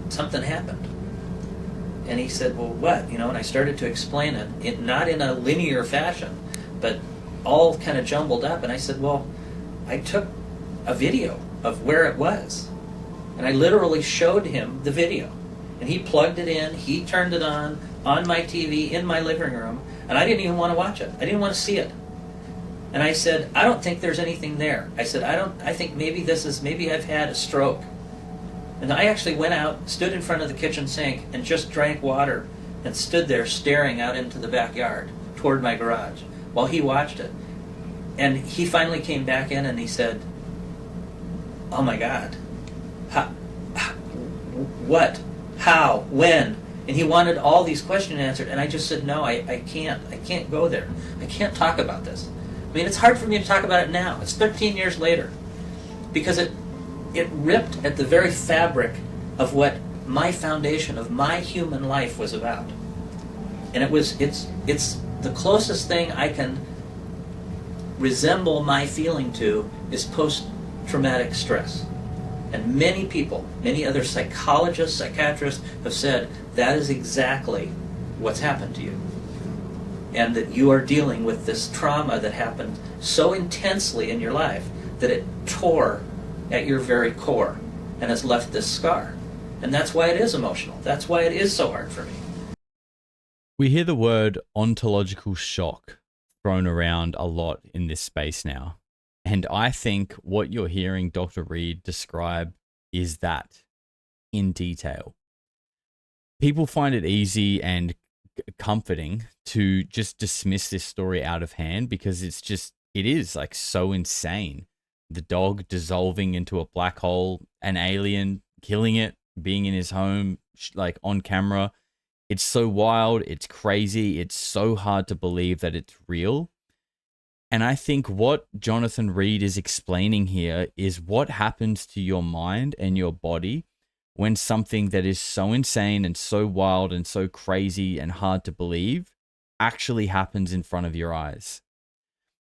something happened. And he said, well, what? And I started to explain it, not in a linear fashion, but all kind of jumbled up. And I said, well, I took a video of where it was. And I literally showed him the video. And he plugged it in, he turned it on my TV, in my living room, and I didn't even want to watch it. I didn't want to see it. And I said, I don't think there's anything there. I said, I think maybe I've had a stroke. And I actually went out, stood in front of the kitchen sink, and just drank water, and stood there staring out into the backyard, toward my garage, while he watched it. And he finally came back in and he said, oh my God, what, how, when? And he wanted all these questions answered, and I just said, no, I can't go there. I can't talk about this. I mean, it's hard for me to talk about it now. It's 13 years later, because it ripped at the very fabric of what my foundation of my human life was about. And it's the closest thing I can resemble my feeling to is post-traumatic stress. And many people, many other psychologists, psychiatrists have said that is exactly what's happened to you. And that you are dealing with this trauma that happened so intensely in your life that it tore at your very core and has left this scar. And that's why it is emotional. That's why it is so hard for me. We hear the word ontological shock thrown around a lot in this space now. And I think what you're hearing Dr. Reid describe is that in detail. People find it easy and comforting to just dismiss this story out of hand because it is like so insane. the dog dissolving into a black hole, an alien killing it, being in his home, like on camera. It's so wild, it's crazy, it's so hard to believe that it's real. And I think what Jonathan Reed is explaining here is what happens to your mind and your body when something that is so insane and so wild and so crazy and hard to believe actually happens in front of your eyes.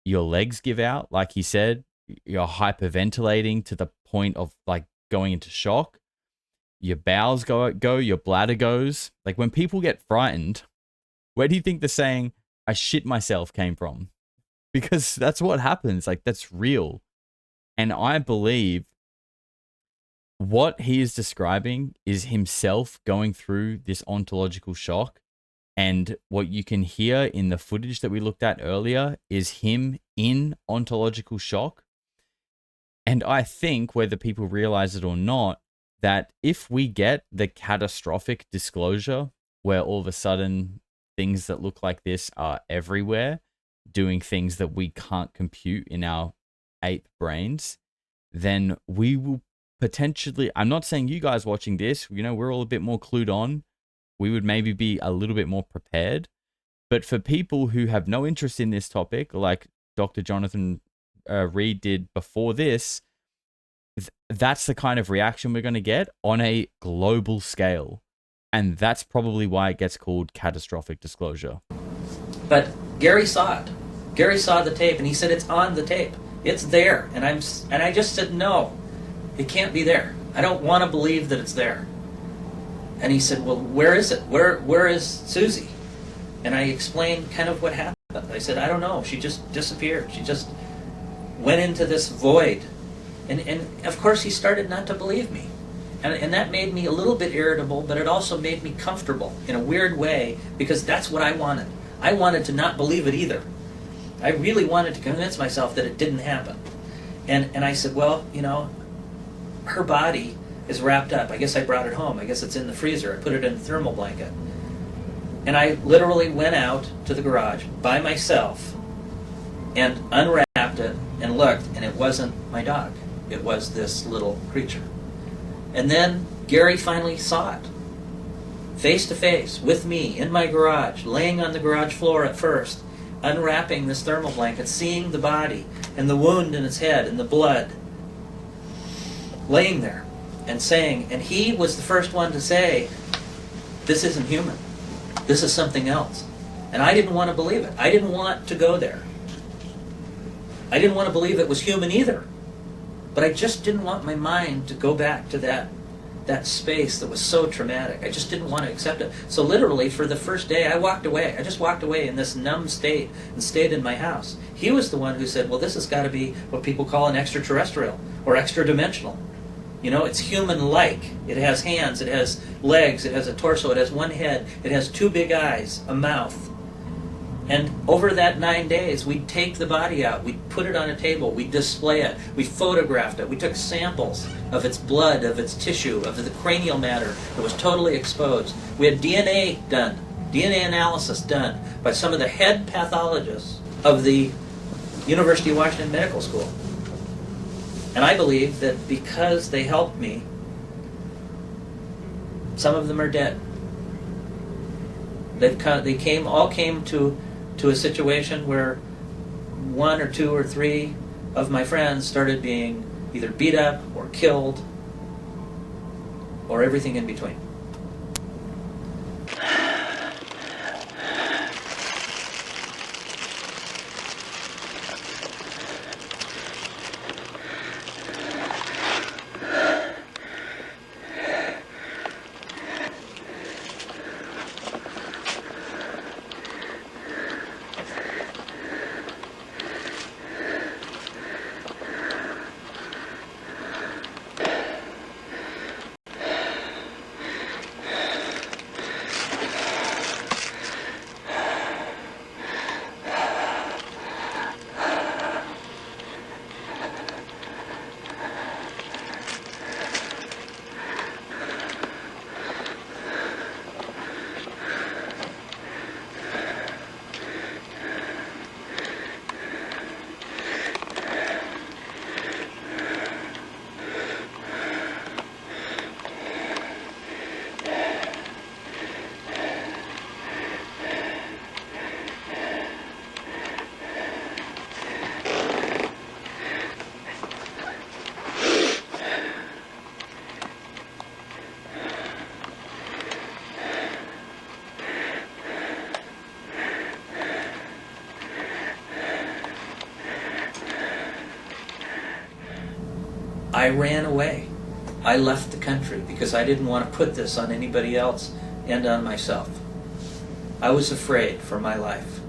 Your legs give out, like he said, you're hyperventilating to the point of like going into shock. Your bowels go, your bladder goes. Like when people get frightened, where do you think the saying, "I shit myself" came from? Because that's what happens. Like that's real. And I believe what he is describing is himself going through this ontological shock. And what you can hear in the footage that we looked at earlier is him in ontological shock. And I think, whether people realize it or not, that if we get the catastrophic disclosure where all of a sudden things that look like this are everywhere, doing things that we can't compute in our ape brains, then we will potentially, I'm not saying you guys watching this, you know, we're all a bit more clued on. We would maybe be a little bit more prepared. But for people who have no interest in this topic, like Dr. Jonathan Reed did before this, that's the kind of reaction we're going to get on a global scale. And that's probably why it gets called catastrophic disclosure. But Gary saw it. Gary saw the tape, and he said it's on the tape. It's there. And I just said, no, it can't be there. I don't want to believe that it's there. And he said, well, where is it? Where is Susie? And I explained kind of what happened. I said, I don't know. She just disappeared. She just went into this void. And of course, he started not to believe me. And that made me a little bit irritable, but it also made me comfortable in a weird way, because that's what I wanted. I wanted to not believe it either. I really wanted to convince myself that it didn't happen. And I said, well, you know, her body is wrapped up. I guess I brought it home. I guess it's in the freezer. I put it in a thermal blanket. And I literally went out to the garage by myself and unwrapped it and looked, and it wasn't my dog. It was this little creature. And then Gary finally saw it, face to face, with me, in my garage, laying on the garage floor at first, unwrapping this thermal blanket, seeing the body, and the wound in its head, and the blood, laying there, and saying, and he was the first one to say, this isn't human. This is something else. And I didn't want to believe it. I didn't want to go there. I didn't want to believe it was human either. But I just didn't want my mind to go back to that space that was so traumatic. I just didn't want to accept it. So literally, for the first day, I walked away. I just walked away in this numb state and stayed in my house. He was the one who said, well, this has got to be what people call an extraterrestrial or extra-dimensional. You know, it's human-like. It has hands, it has legs, it has a torso, it has one head, it has two big eyes, a mouth. And over that 9 days, we'd take the body out, we'd put it on a table, we'd display it, we photographed it, we took samples of its blood, of its tissue, of the cranial matter that was totally exposed. We had DNA done, DNA analysis done by some of the head pathologists of the University of Washington Medical School. And I believe that because they helped me, some of them are dead. They all came to a situation where 1 or 2 or 3 of my friends started being either beat up or killed or everything in between. I ran away. I left the country because I didn't want to put this on anybody else and on myself. I was afraid for my life.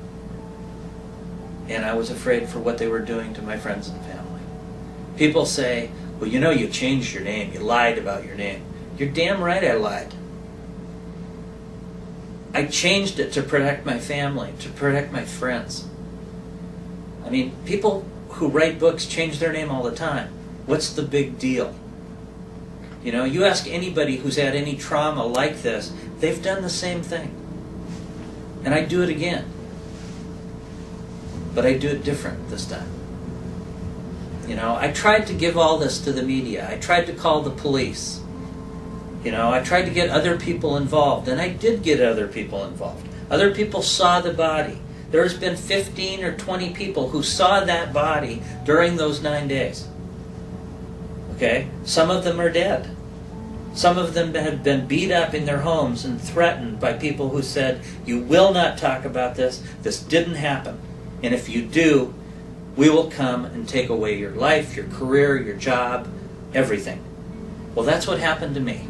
And I was afraid for what they were doing to my friends and family. People say, well, you know, you changed your name. You lied about your name. You're damn right I lied. I changed it to protect my family, to protect my friends. I mean, people who write books change their name all the time. What's the big deal? You know, you ask anybody who's had any trauma like this, they've done the same thing. And I do it again. But I do it different this time. You know, I tried to give all this to the media. I tried to call the police. You know, I tried to get other people involved, and I did get other people involved. Other people saw the body. There's been 15 or 20 people who saw that body during those 9 days. Okay? Some of them are dead. Some of them have been beat up in their homes and threatened by people who said, you will not talk about this. This didn't happen. And if you do, we will come and take away your life, your career, your job, everything. Well, that's what happened to me.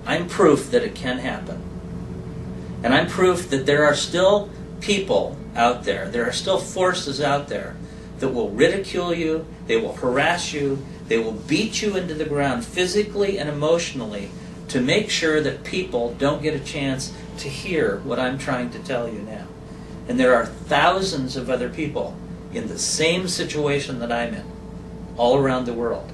I'm proof that it can happen. And I'm proof that there are still people out there are still forces out there that will ridicule you, they will harass you, they will beat you into the ground physically and emotionally to make sure that people don't get a chance to hear what I'm trying to tell you now. And there are thousands of other people in the same situation that I'm in, all around the world.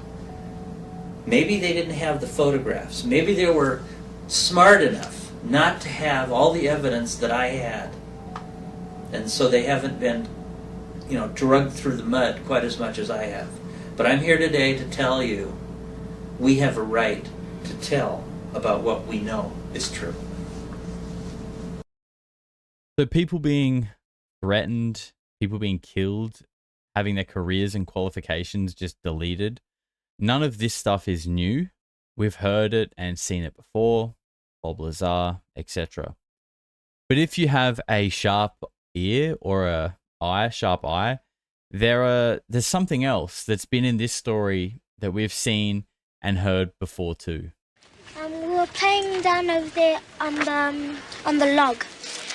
Maybe they didn't have the photographs. Maybe they were smart enough not to have all the evidence that I had. And so they haven't been, you know, drugged through the mud quite as much as I have. But I'm here today to tell you we have a right to tell about what we know is true. So people being threatened, people being killed, having their careers and qualifications just deleted, none of this stuff is new. We've heard it and seen it before, Bob Lazar, etc. But if you have a sharp ear or sharp eye, there's something else that's been in this story that we've seen and heard before too. We were playing down over there on the log.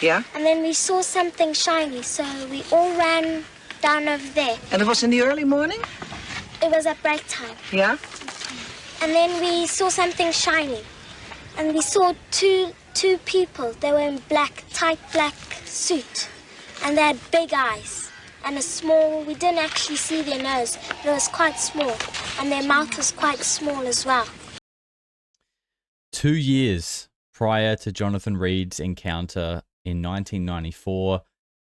Yeah? And then we saw something shiny, so we all ran down over there. And it was in the early morning? It was at break time. Yeah? And then we saw something shiny. And we saw two people. They were in tight black suit. And they had big eyes. And we didn't actually see their nose, but it was quite small. And their mouth was quite small as well. 2 years prior to Jonathan Reed's encounter in 1994,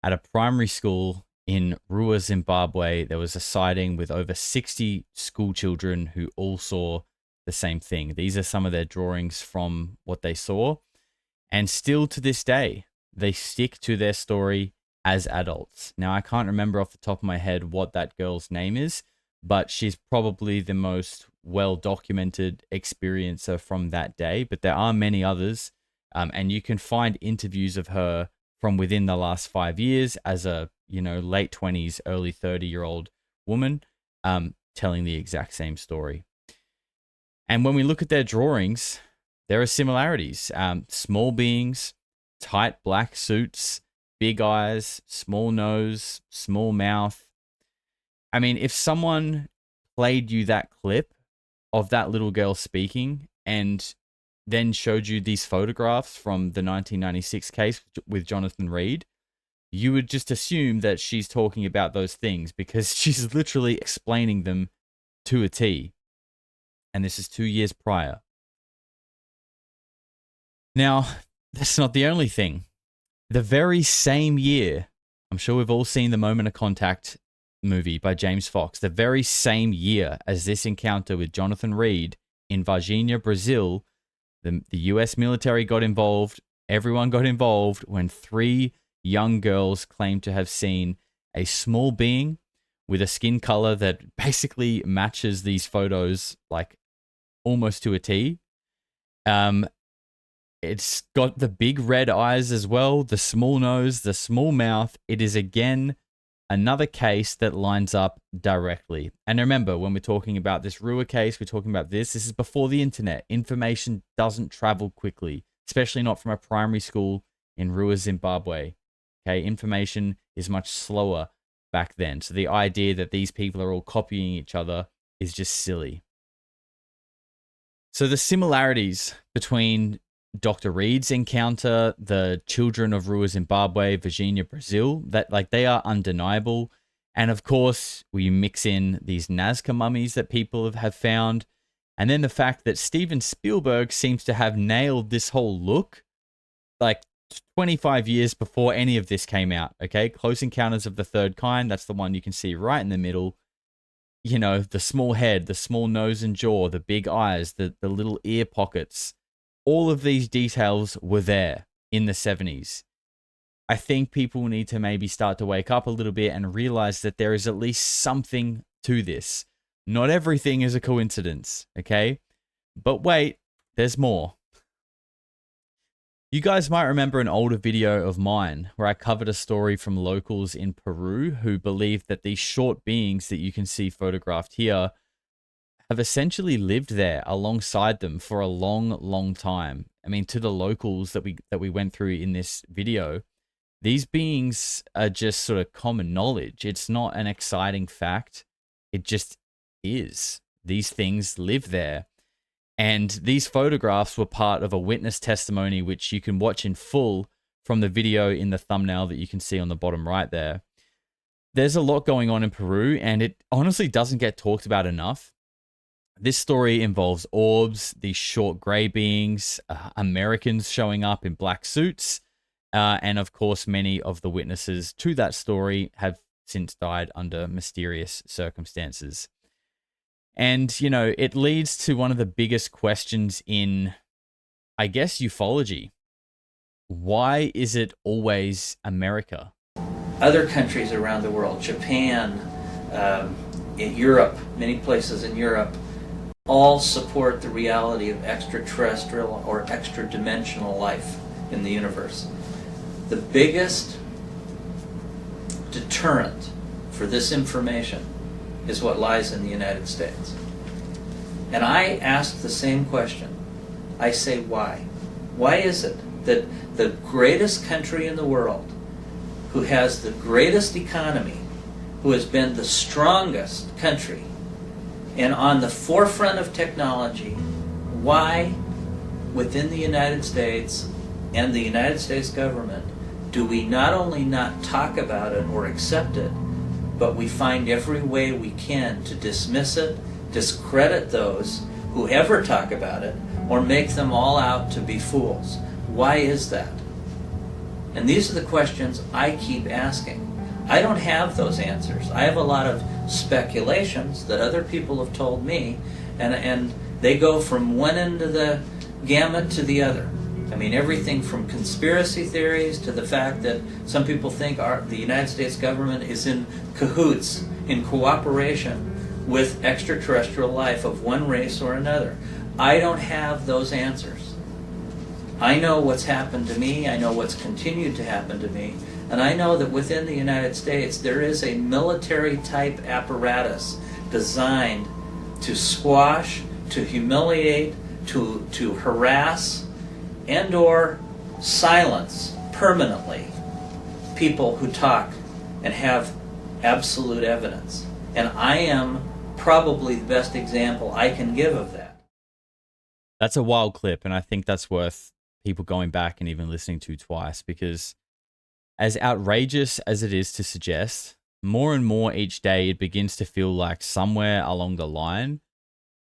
at a primary school in Rua, Zimbabwe, there was a sighting with over 60 school children who all saw the same thing. These are some of their drawings from what they saw. And still to this day, they stick to their story as adults. Now, I can't remember off the top of my head what that girl's name is, but she's probably the most well-documented experiencer from that day. But there are many others, and you can find interviews of her from within the last 5 years as a, late 20s, early 30-year-old woman, telling the exact same story. And when we look at their drawings, there are similarities. Small beings, tight black suits, big eyes, small nose, small mouth. I mean, if someone played you that clip of that little girl speaking and then showed you these photographs from the 1996 case with Jonathan Reed, you would just assume that she's talking about those things because she's literally explaining them to a T. And this is 2 years prior. Now, that's not the only thing. The very same year, I'm sure we've all seen the Moment of Contact movie by James Fox, the very same year as this encounter with Jonathan Reed in Varginha, Brazil, the US military got involved, everyone got involved when 3 young girls claimed to have seen a small being with a skin color that basically matches these photos like almost to a T. It's got the big red eyes as well, the small nose, the small mouth. It is again another case that lines up directly. And remember, when we're talking about this Rua case, we're talking about this. This is before the internet. Information doesn't travel quickly, especially not from a primary school in Rua, Zimbabwe. Okay, information is much slower back then. So the idea that these people are all copying each other is just silly. So the similarities between Dr. Reed's encounter, the children of Rua, Zimbabwe, Virginia, Brazil, that like they are undeniable. And of course, we mix in these Nazca mummies that people have found. And then the fact that Steven Spielberg seems to have nailed this whole look like 25 years before any of this came out. Okay, Close Encounters of the Third Kind, that's the one you can see right in the middle. You know, the small head, the small nose and jaw, the big eyes, the little ear pockets. All of these details were there in the 70s. I think people need to maybe start to wake up a little bit and realize that there is at least something to this. Not everything is a coincidence, okay? But wait, there's more. You guys might remember an older video of mine where I covered a story from locals in Peru who believed that these short beings that you can see photographed here have essentially lived there alongside them for a long, long time. I mean, to the locals that we went through in this video, these beings are just sort of common knowledge. It's not an exciting fact. It just is. These things live there. And these photographs were part of a witness testimony, which you can watch in full from the video in the thumbnail that you can see on the bottom right there. There's a lot going on in Peru, and it honestly doesn't get talked about enough. This story involves orbs, these short gray beings, Americans showing up in black suits, and of course, many of the witnesses to that story have since died under mysterious circumstances. And, you know, it leads to one of the biggest questions in, I guess, ufology. Why is it always America? Other countries around the world, Japan, in Europe, many places in Europe, all support the reality of extraterrestrial or extra-dimensional life in the universe. The biggest deterrent for this information is what lies in the United States. And I ask the same question. I say, why? Why is it that the greatest country in the world, who has the greatest economy, who has been the strongest country, and on the forefront of technology, why within the United States and the United States government do we not only not talk about it or accept it, but we find every way we can to dismiss it, discredit those who ever talk about it, or make them all out to be fools? Why is that? And these are the questions I keep asking. I don't have those answers. I have a lot of speculations that other people have told me, and they go from one end of the gamut to the other. I mean, everything from conspiracy theories to the fact that some people think the United States government is in cahoots, in cooperation with extraterrestrial life of one race or another. I don't have those answers. I know what's happened to me, I know what's continued to happen to me, and I know that within the United States there is a military-type apparatus designed to squash, to humiliate, to harass, and or silence permanently people who talk and have absolute evidence. And I am probably the best example I can give of that. That's a wild clip, and I think that's worth people going back and even listening to twice, because as outrageous as it is to suggest, more and more each day it begins to feel like somewhere along the line,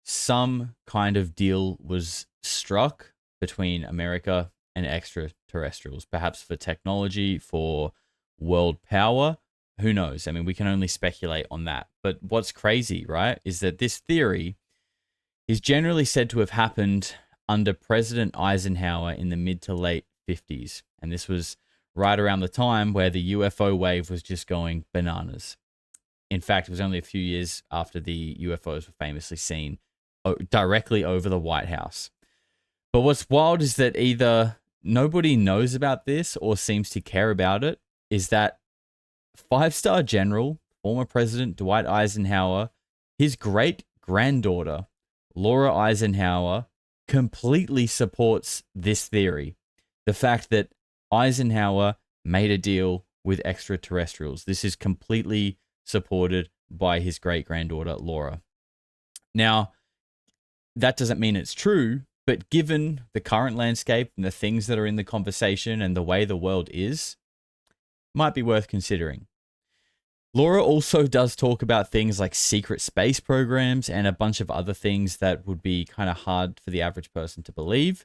some kind of deal was struck between America and extraterrestrials, perhaps for technology, for world power. Who knows? I mean, we can only speculate on that. But what's crazy, right, is that this theory is generally said to have happened under President Eisenhower in the mid to late 50s. And this was right around the time where the UFO wave was just going bananas. In fact, it was only a few years after the UFOs were famously seen directly over the White House. But what's wild is that either nobody knows about this or seems to care about it, is that 5-star general, former President Dwight Eisenhower, his great-granddaughter, Laura Eisenhower, completely supports this theory. The fact that Eisenhower made a deal with extraterrestrials. This is completely supported by his great-granddaughter, Laura. Now, that doesn't mean it's true, but given the current landscape and the things that are in the conversation and the way the world is, might be worth considering. Laura also does talk about things like secret space programs and a bunch of other things that would be kind of hard for the average person to believe.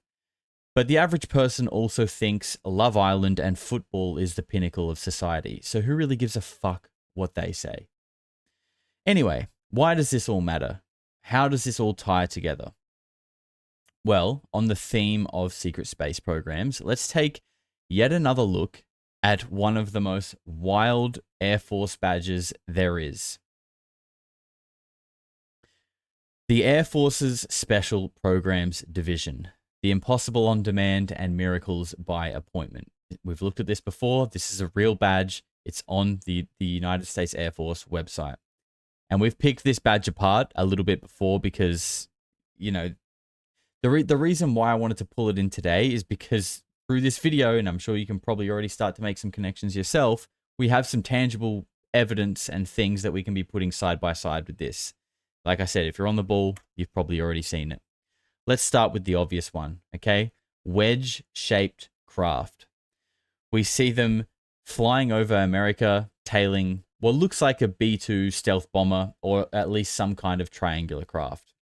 But the average person also thinks Love Island and football is the pinnacle of society. So who really gives a fuck what they say? Anyway, why does this all matter? How does this all tie together? Well, on the theme of secret space programs, let's take yet another look at one of the most wild Air Force badges there is. The Air Force's Special Programs Division, the Impossible on Demand and Miracles by Appointment. We've looked at this before. This is a real badge. It's on the United States Air Force website. And we've picked this badge apart a little bit before because, you know, the reason why I wanted to pull it in today is because through this video, and I'm sure you can probably already start to make some connections yourself, we have some tangible evidence and things that we can be putting side by side with this. Like I said, if you're on the ball, you've probably already seen it. Let's start with the obvious one, okay? Wedge-shaped craft. We see them flying over America, tailing what looks like a B-2 stealth bomber, or at least some kind of triangular craft.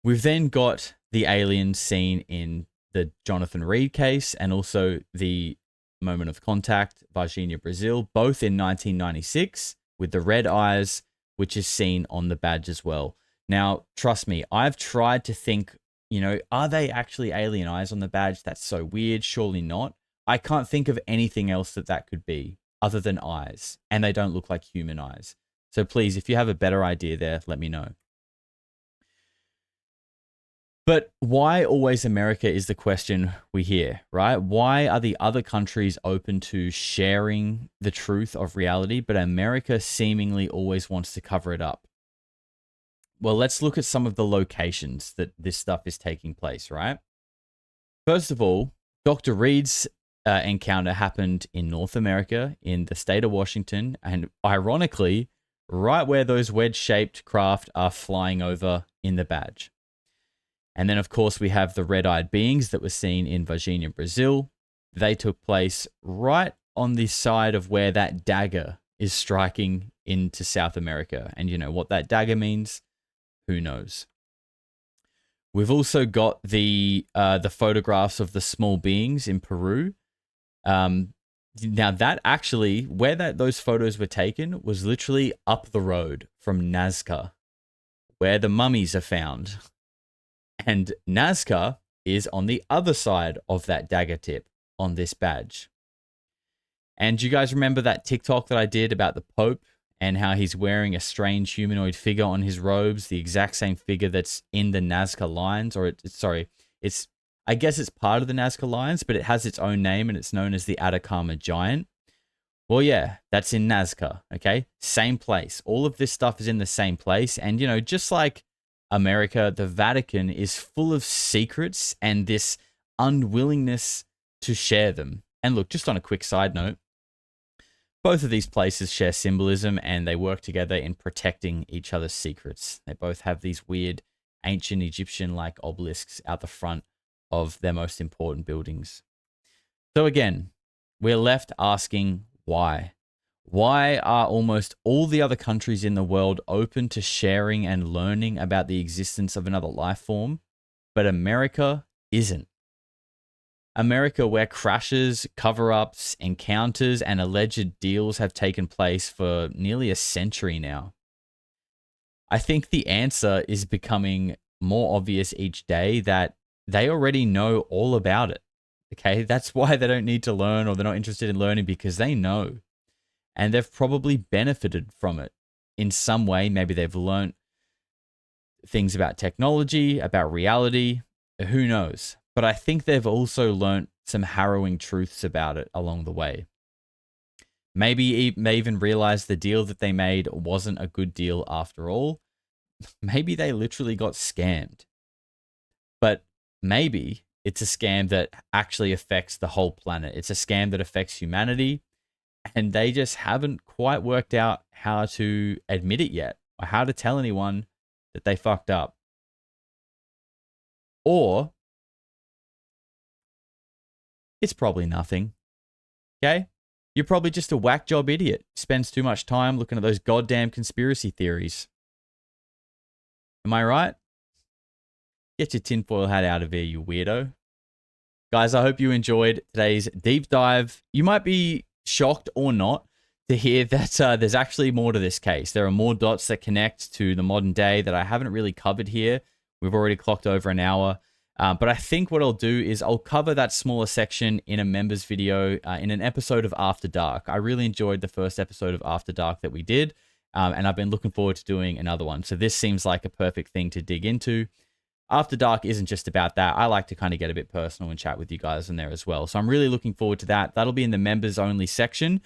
We've then got the aliens seen in the Jonathan Reed case and also the Moment of Contact, Varginha, Brazil, both in 1996 with the red eyes, which is seen on the badge as well. Now, trust me, I've tried to think, you know, are they actually alien eyes on the badge? That's so weird. Surely not. I can't think of anything else that could be other than eyes, and they don't look like human eyes. So please, if you have a better idea there, let me know. But why always America is the question we hear, right? Why are the other countries open to sharing the truth of reality, but America seemingly always wants to cover it up? Well, let's look at some of the locations that this stuff is taking place, right? First of all, Dr. Reed's encounter happened in North America, in the state of Washington, and ironically, right where those wedge-shaped craft are flying over in the badge. And then, of course, we have the red-eyed beings that were seen in Varginha, Brazil. They took place right on the side of where that dagger is striking into South America. And you know what that dagger means? Who knows? We've also got the photographs of the small beings in Peru. Now that actually, where those photos were taken was literally up the road from Nazca, where the mummies are found. And Nazca is on the other side of that dagger tip on this badge. And do you guys remember that TikTok that I did about the Pope and how he's wearing a strange humanoid figure on his robes, the exact same figure that's in the Nazca lines, or I guess it's part of the Nazca lines, but it has its own name and it's known as the Atacama Giant. Well, yeah, that's in Nazca, okay? Same place. All of this stuff is in the same place. And, you know, just like America, the Vatican is full of secrets and this unwillingness to share them. And look, just on a quick side note, both of these places share symbolism and they work together in protecting each other's secrets. They both have these weird ancient Egyptian-like obelisks out the front of their most important buildings. So again, we're left asking why. Why are almost all the other countries in the world open to sharing and learning about the existence of another life form, but America isn't? America, where crashes, cover-ups, encounters, and alleged deals have taken place for nearly a century now. I think the answer is becoming more obvious each day that they already know all about it. Okay, that's why they don't need to learn, or they're not interested in learning, because they know. And they've probably benefited from it in some way. Maybe they've learned things about technology, about reality, who knows? But I think they've also learned some harrowing truths about it along the way. Maybe they even realized the deal that they made wasn't a good deal after all. Maybe they literally got scammed. But maybe it's a scam that actually affects the whole planet. It's a scam that affects humanity. And they just haven't quite worked out how to admit it yet, or how to tell anyone that they fucked up. Or it's probably nothing. Okay? You're probably just a whack job idiot. Spends too much time looking at those goddamn conspiracy theories. Am I right? Get your tinfoil hat out of here, you weirdo. Guys, I hope you enjoyed today's deep dive. You might be shocked or not to hear that there's actually more to this case. There are more dots that connect to the modern day that I haven't really covered here. We've already clocked over an hour. But I think what I'll do is I'll cover that smaller section in a members video in an episode of After Dark. I really enjoyed the first episode of After Dark that we did, and I've been looking forward to doing another one. So this seems like a perfect thing to dig into. After Dark isn't just about that. I like to kind of get a bit personal and chat with you guys in there as well. So I'm really looking forward to that. That'll be in the members only section.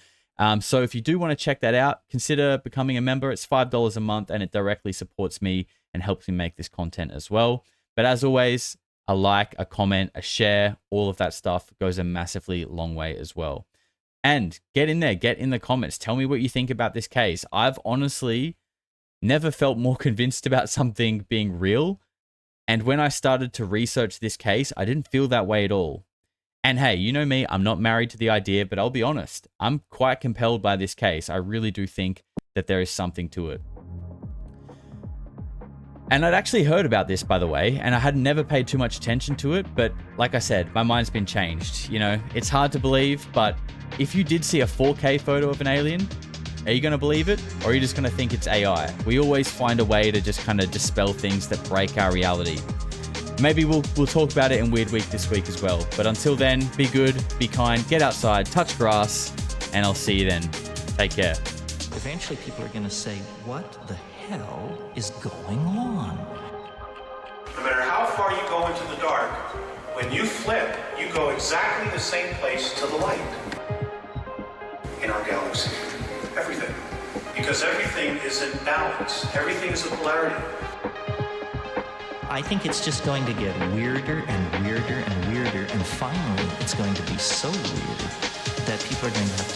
So if you do want to check that out, consider becoming a member. It's $5 a month, and it directly supports me and helps me make this content as well. But as always, a like, a comment, a share, all of that stuff goes a massively long way as well. And get in there, get in the comments. Tell me what you think about this case. I've honestly never felt more convinced about something being real. And when I started to research this case, I didn't feel that way at all. And hey, you know me, I'm not married to the idea, but I'll be honest, I'm quite compelled by this case. I really do think that there is something to it. And I'd actually heard about this, by the way, and I had never paid too much attention to it, but like I said, my mind's been changed. You know, it's hard to believe, but if you did see a 4K photo of an alien, are you going to believe it? Or are you just going to think it's AI? We always find a way to just kind of dispel things that break our reality. Maybe we'll talk about it in Weird Week this week as well. But until then, be good, be kind, get outside, touch grass, and I'll see you then. Take care. Eventually people are going to say, what the hell is going on? No matter how far you go into the dark, when you flip, you go exactly the same place to the light in our galaxy. Everything. Because everything is in balance. Everything is a polarity. I think it's just going to get weirder and weirder and weirder, and finally it's going to be so weird that people are going to have